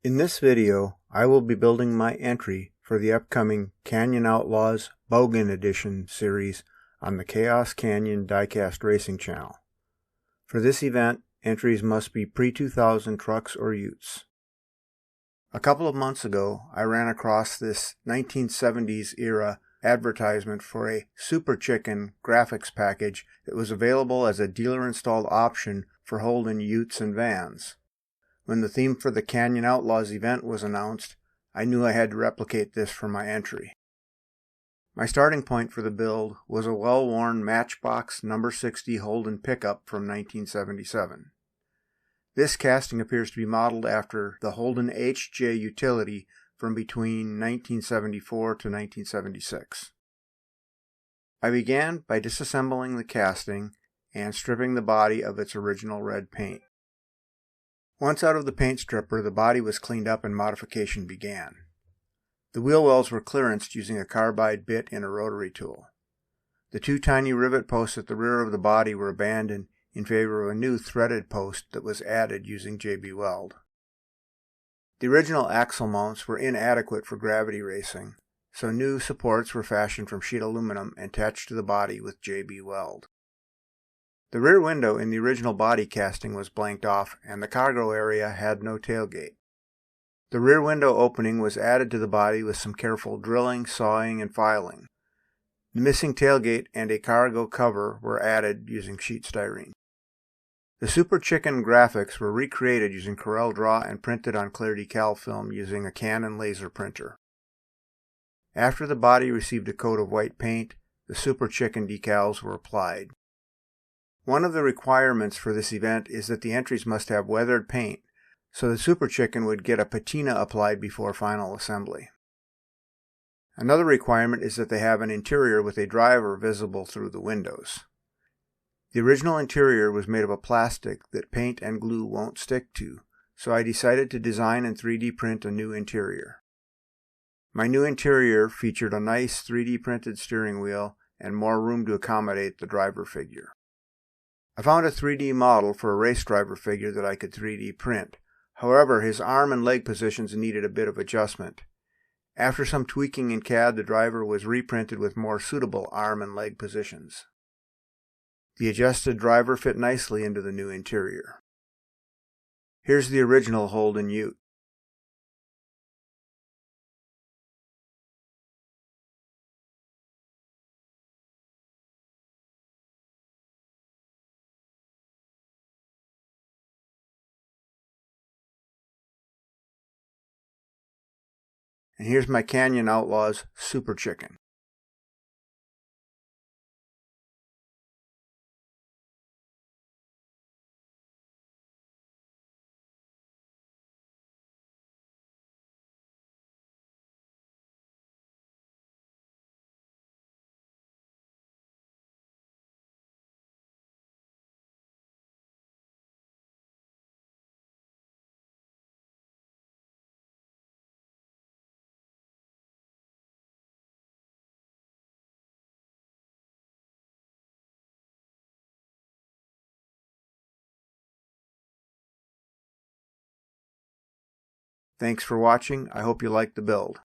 In this video, I will be building my entry for the upcoming Canyon Outlaws Bogan Edition series on the Chaos Canyon Diecast Racing channel. For this event, entries must be pre-2000 trucks or utes. A couple of months ago, I ran across this 1970s era advertisement for a Super Chicken graphics package that was available as a dealer-installed option for Holden utes and vans. When the theme for the Canyon Outlaws event was announced, I knew I had to replicate this for my entry. My starting point for the build was a well-worn Matchbox No. 60 Holden pickup from 1977. This casting appears to be modeled after the Holden HJ utility from between 1974 to 1976. I began by disassembling the casting and stripping the body of its original red paint. Once out of the paint stripper, the body was cleaned up and modification began. The wheel wells were clearanced using a carbide bit and a rotary tool. The two tiny rivet posts at the rear of the body were abandoned in favor of a new threaded post that was added using JB Weld. The original axle mounts were inadequate for gravity racing, so new supports were fashioned from sheet aluminum and attached to the body with JB Weld. The rear window in the original body casting was blanked off, and the cargo area had no tailgate. The rear window opening was added to the body with some careful drilling, sawing, and filing. The missing tailgate and a cargo cover were added using sheet styrene. The Super Chicken graphics were recreated using Corel Draw and printed on clear decal film using a Canon laser printer. After the body received a coat of white paint, the Super Chicken decals were applied. One of the requirements for this event is that the entries must have weathered paint, so the Super Chicken would get a patina applied before final assembly. Another requirement is that they have an interior with a driver visible through the windows. The original interior was made of a plastic that paint and glue won't stick to, so I decided to design and 3D print a new interior. My new interior featured a nice 3D printed steering wheel and more room to accommodate the driver figure. I found a 3D model for a race driver figure that I could 3D print. However, his arm and leg positions needed a bit of adjustment. After some tweaking in CAD, the driver was reprinted with more suitable arm and leg positions. The adjusted driver fit nicely into the new interior. Here's the original Holden ute. And here's my Canyon Outlaws Super Chicken. Thanks for watching. I hope you liked the build.